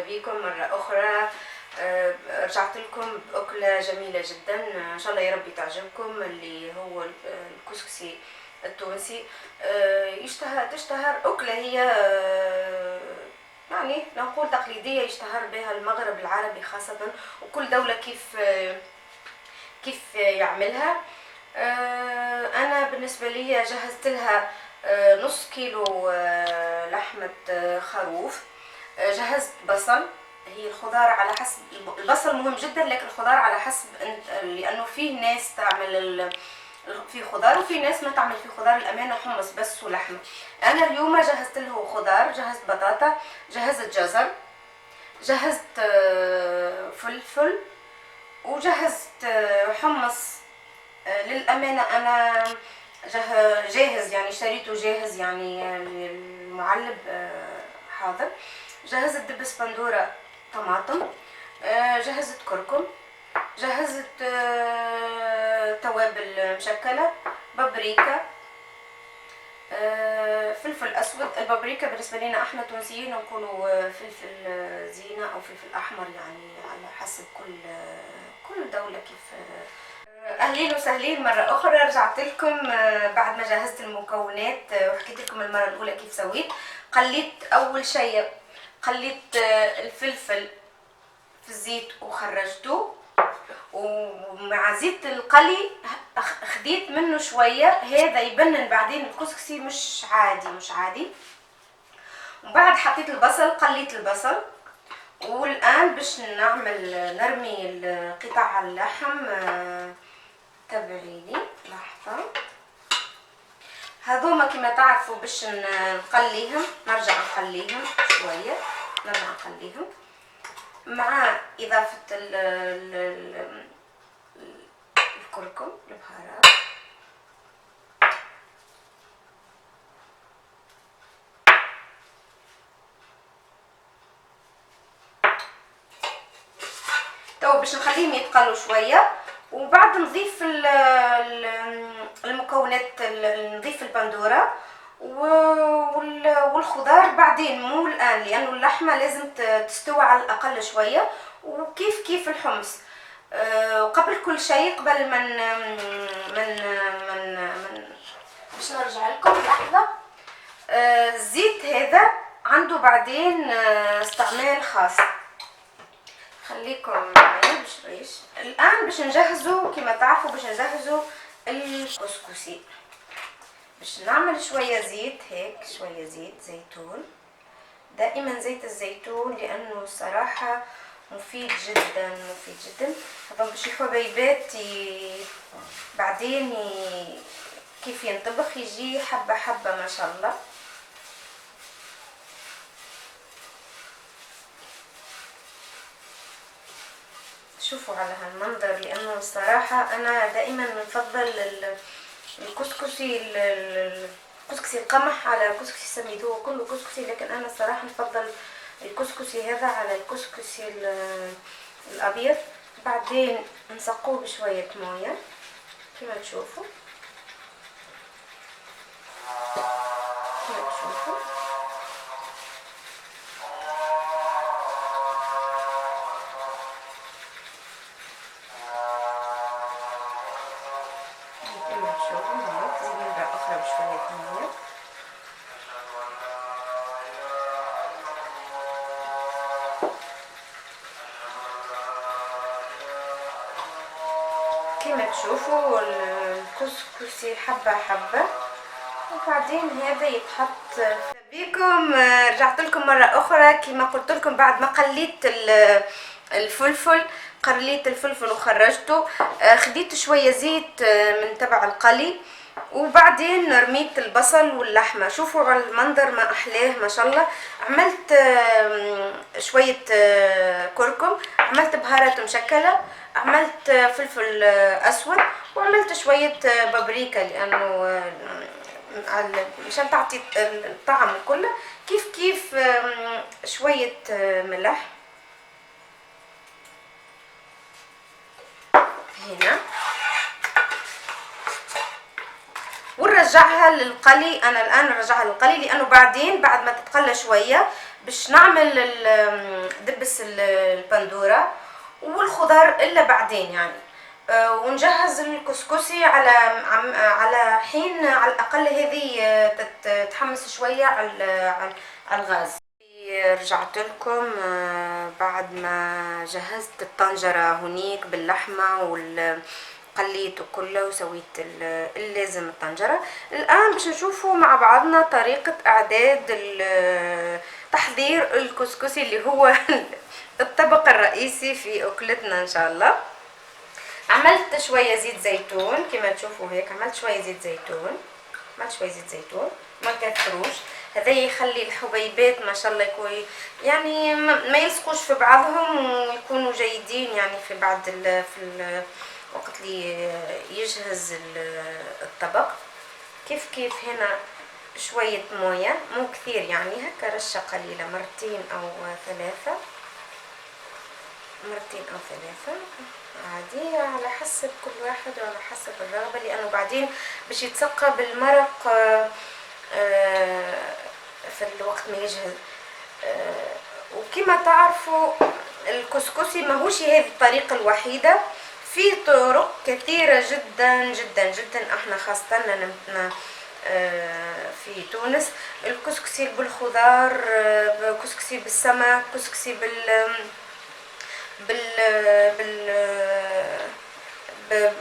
بكم مرة أخرى. رجعت لكم بأكلة جميلة جدا، إن شاء الله يا رب تعجبكم، اللي هو الكسكسي التونسي. تشتهر أكلة هي يعني نقول تقليدية، يشتهر بها المغرب العربي خاصة، وكل دولة كيف يعملها. أنا بالنسبة لي جهزت لها نص كيلو لحمة خروف، جهزت بصل. هي الخضار على حسب، البصل مهم جدا، لكن الخضار على حسب لأنه فيه ناس تعمل في خضار وفي ناس ما تعمل في خضار. الأمانة حمص بس ولحمة. أنا اليوم جهزت له خضار، جهزت بطاطا، جهزت جزر، جهزت فلفل، وجهزت حمص. للأمانة أنا جاهز، يعني اشتريته جاهز، يعني المعلب حاضر. جهزت دبس بندورة، طماطم، جهزت كركم، جهزت توابل مشكلة، بابريكا، فلفل أسود. البابريكا بالنسبة لنا احنا تونسيين نقولوا فلفل زينة أو فلفل أحمر، يعني على حسب كل دولة كيف. اهلين وسهلين مرة اخرى، رجعت لكم بعد ما جهزت المكونات وحكيت لكم المرة الاولى كيف سويت. قليت اول شيء، قليت الفلفل في الزيت وخرجته، ومع زيت القلي خديت منه شوية، هذا يبنن بعدين الكسكسي مش عادي. وبعد حطيت البصل، قليت البصل. والان باش نرمي قطع اللحم. تابعيني لحظة. هذوما كما تعرفوا باش نقليهم، نرجع نقليهم شوية، مع إضافة الكركم، البهارات. تو باش نخليهم يتقلوا شوية، وبعد نضيف المكونات، نضيف البندورة والخضار بعدين، مو الآن، لأنه اللحمة لازم تستوي على الأقل شوية، وكيف الحمص. وقبل كل شيء، قبل من باش نرجع لكم لحظة. الزيت هذا عنده بعدين استعمال خاص، خليكم معي بشويش. الان باش نجهزوا كما تعرفوا، باش نجهزوا الكسكسي. باش نعمل شويه زيت، هيك شويه زيت زيتون، دائما زيت الزيتون لانه الصراحه مفيد جدا. هذا باش الحبيبات بعدين كيف ينطبخ يجي حبه حبه ما شاء الله. شوفوا على هالمنظر، لانه الصراحة انا دائما نفضل الكسكسي القمح على كسكسي السميد. هو كله كسكسي، لكن انا الصراحة نفضل الكسكسي هذا على الكسكسي الابيض. بعدين نسقوه بشوية موية كما تشوفوا. كما تشوفوا الكسكسي حبة حبة، وبعدين هذا يتحط بيكم. رجعت لكم مرة أخرى كما قلت لكم، بعد ما قليت الفلفل وخرجته. خديت شوية زيت من تبع القلي، وبعدين رميت البصل واللحمة. شوفوا على المنظر ما أحلاه ما شاء الله. عملت شوية كركم، عملت بهارات مشكلة، عملت فلفل أسود، وعملت شوية بابريكا، لأنه مشان تعطي الطعم كله. كيف شوية ملح هنا، ونرجعها للقلي. انا الان نرجعها للقلي، لانه بعدين بعد ما تتقلى شويه باش نعمل دبس البندورة والخضار الا بعدين يعني. ونجهز الكسكسي على حين على الاقل هذه تتحمس شويه على الغاز. رجعت لكم بعد ما جهزت الطنجرة هنيك باللحمة قليت كله وسويت اللازم الطنجرة. الآن باش نشوفوا مع بعضنا طريقة إعداد تحضير الكسكسي اللي هو الطبق الرئيسي في أكلتنا إن شاء الله. عملت شوية زيت زيتون كما تشوفوا هيك، عملت شوية زيت زيتون ما كتروش. هذا يخلي الحبيبات ما شاء الله يكون يعني ما يلصقوش في بعضهم ويكونوا جيدين يعني في وقت اللي يجهز الطبق. كيف هنا شوية موية مو كثير يعني هكا رشة قليلة، مرتين أو ثلاثة عادي على حسب كل واحد وعلى حسب الرغبة، لأنه بعدين باش يتسقى بالمرق في الوقت ما يجهز. وكما تعرفوا الكسكسي ماهوش هذه الطريقة الوحيدة، في طرق كثيرة جدا جدا جدا. احنا خاصة في تونس الكسكسي بالخضار، كسكسي بالسمك، كسكسي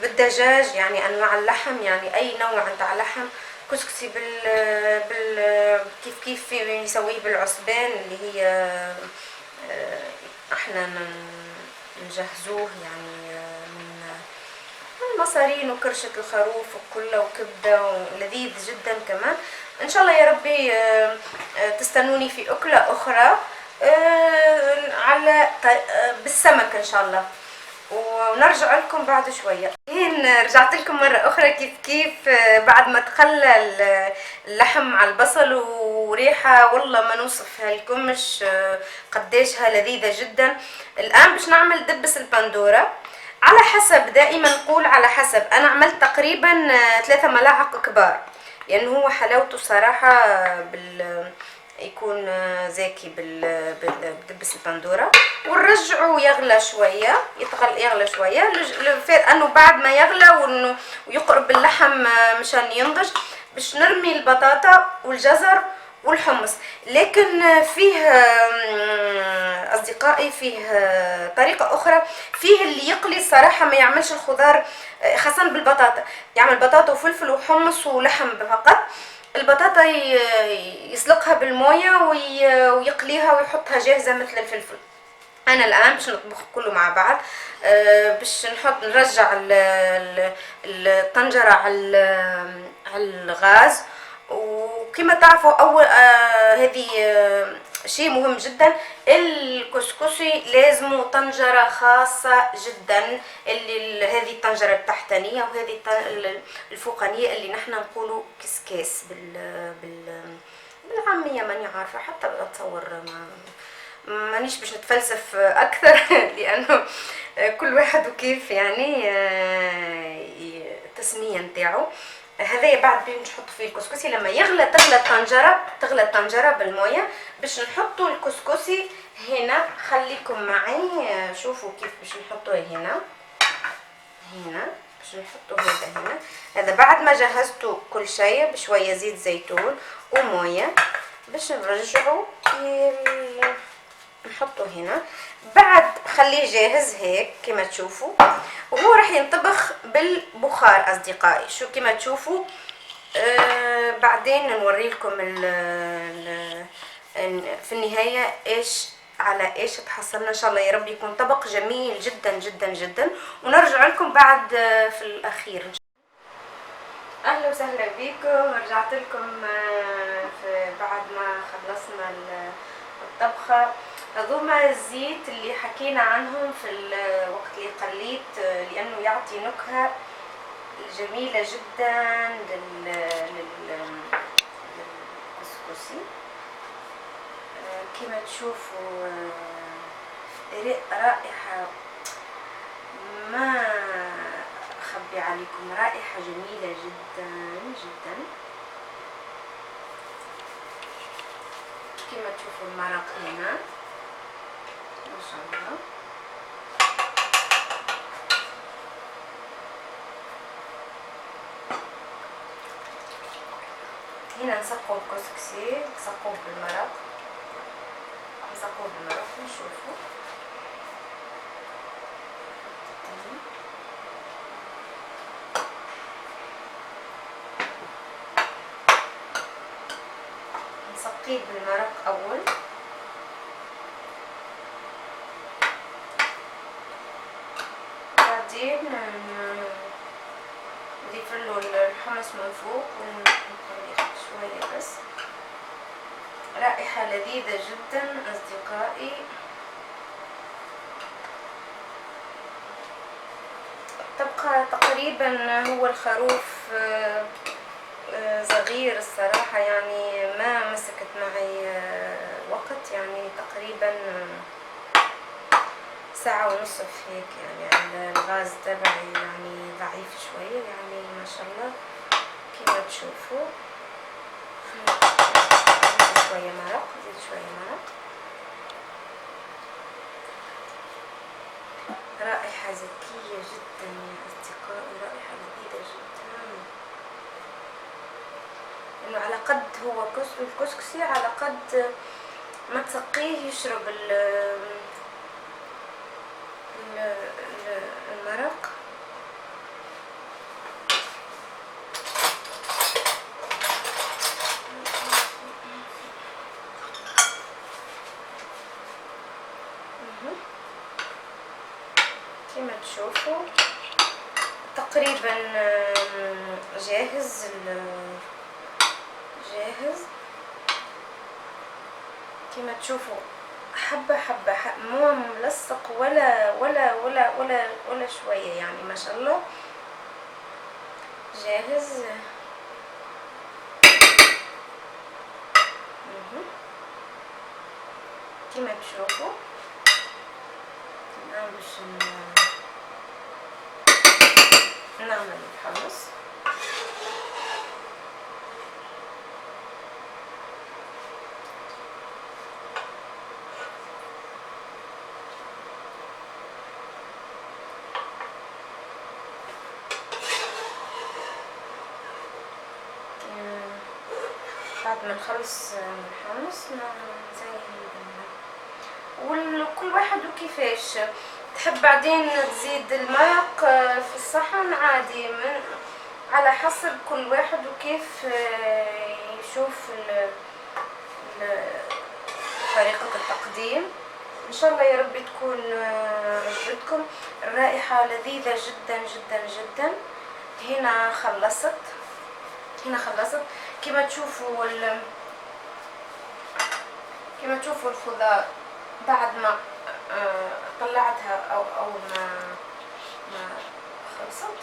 بالدجاج يعني انواع اللحم، يعني اي نوع نتاع لحم. كسكسي كيف يسويه بالعصبان اللي هي احنا نجهزوه يعني من المصارين وكرشة الخروف وكله وكبدة ولذيذ جدا كمان. ان شاء الله يا ربي تستنوني في أكلة أخرى على بالسمك ان شاء الله، ونرجع لكم بعد شوية. رجعت لكم مرة أخرى كيف بعد ما تخلى اللحم مع البصل وريحة والله ما نوصفها لكمش قديشها لذيذة جدا. الآن باش نعمل دبس البندورة على حسب، دائما نقول على حسب. أنا عملت تقريبا 3 ملاعق كبار، لأنه يعني هو حلاوته صراحة يكون زاكي بدبس البندورة. ونرجعه يغلى شوية، يغلى شوية لأنه بعد ما يغلى ويقرب اللحم مشان ينضج باش نرمي البطاطا والجزر والحمص. لكن فيه أصدقائي فيه طريقة أخرى، فيه اللي يقلي الصراحة ما يعملش الخضار خاصة بالبطاطا، يعمل بطاطا وفلفل وحمص ولحم فقط. البطاطا يسلقها بالمويه ويقليها ويحطها جاهزه مثل الفلفل. انا الان باش نطبخ كله مع بعض. باش نرجع الطنجره على الغاز. وكما تعرفوا اول هذه شيء مهم جدا، الكسكسي لازم طنجره خاصه جدا، اللي هذه الطنجره التحتانيه وهذه الفوقانيه اللي نحن نقولوا كسكاس بالعاميه. ماني عارفه حتى اتصور مانيش باش نتفلسف اكثر لانه كل واحد وكيف يعني التسميه نتاعو. هذايا بعد باش نحط فيه الكسكسي لما يغلى، تغلى الطنجره بالمويه باش نحطوا الكسكسي هنا. خليكم معي شوفوا كيف باش نحطوه هنا باش نحطوا هنا. هذا بعد ما جهزتوا كل شيء بشويه زيت زيتون ومويه باش نرجعوا نحطه هنا. بعد خليه جاهز هيك كما تشوفوا، وهو راح ينطبخ بالبخار اصدقائي. شو كما تشوفوا بعدين نوري لكم في النهايه على ايش تحصلنا. ان شاء الله يا رب يكون طبق جميل جدا جدا جدا، ونرجع لكم بعد في الاخير. اهلا وسهلا بكم، رجعت لكم بعد ما خلصنا الطبخه. هذوما الزيت اللي حكينا عنهم في الوقت اللي قليت، لانه يعطي نكهه جميله جدا للكسكسي. كما تشوفوا رائحه ما اخبي عليكم، رائحه جميله جدا جدا. كما تشوفوا المرق هنا ما شاء الله. هنا نسقوا الكسكسي، نسقوه بالمرق، نشوفوا. نسقيه بالمرق اول، بعدين نضيف له الحمص من فوق ونخليه شويه بس. رائحة لذيذة جدا أصدقائي. تبقى تقريبا هو الخروف صغير الصراحة، يعني ما مسكت معي وقت، يعني تقريبا ساعة ونصف هيك، يعني الغاز تبعي يعني ضعيف شوية، يعني ما شاء الله كما تشوفوا. شوية مرق، زيد شوية مرق. رائحة زكية جدا يا أصدقائي، رائحة لذيذة جدا. إنه على قد هو الكسكسي على قد ما تسقيه يشرب المرق. كما تشوفوا تقريبا جاهز. كما تشوفوا حبة حبة، مو ملصق ولا شوية، يعني ما شاء الله جاهز. كما تشوفوا الآن باش نعمل الحمص. بعد ما نخلص الحمص نزين، وكل واحد وكيفاش تحب. بعدين تزيد المرق في الصحن عادي، من على حسب كل واحد وكيف يشوف طريقة التقديم. ان شاء الله يا رب تكون عجبتكم. الرائحة لذيذة جدا جدا جدا. هنا خلصت كما تشوفوا الخضار بعد ما طلعتها او اول ما خلصت.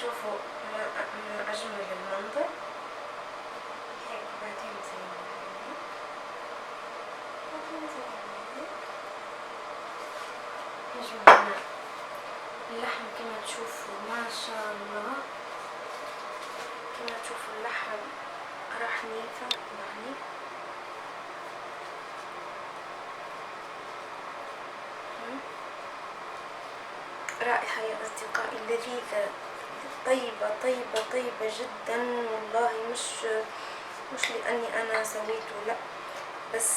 شوفوا ما اجمل المنظر هيك. بعدين نجمع اللحم كما تشوفوا ما شاء الله. كما تشوفوا اللحم راح نيفا يعني. رائحة يا أصدقائي لذيذة، طيبة جدا والله. مش لأني أنا سويته، لا، بس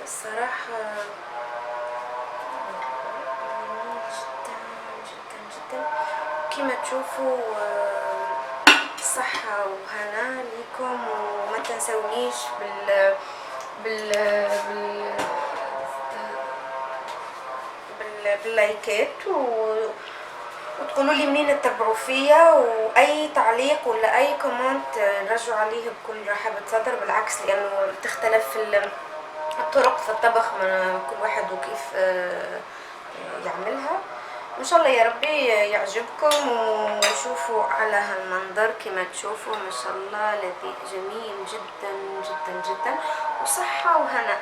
الصراحة جدا. كما تشوفوا صحة وهنا ليكم، وما تنسونيش باللايكات، وتقولوا لي منين تتابعوا فيا، واي تعليق ولا اي كومنت نرجعوا عليه بكل رحابة صدر. بالعكس، لانه تختلف الطرق في الطبخ من كل واحد وكيف يعملها. ان شاء الله يا ربي يعجبكم، وشوفوا على هالمنظر كما تشوفوا ما شاء الله لذيذ جميل جدا جدا جدا، وصحة وهنا.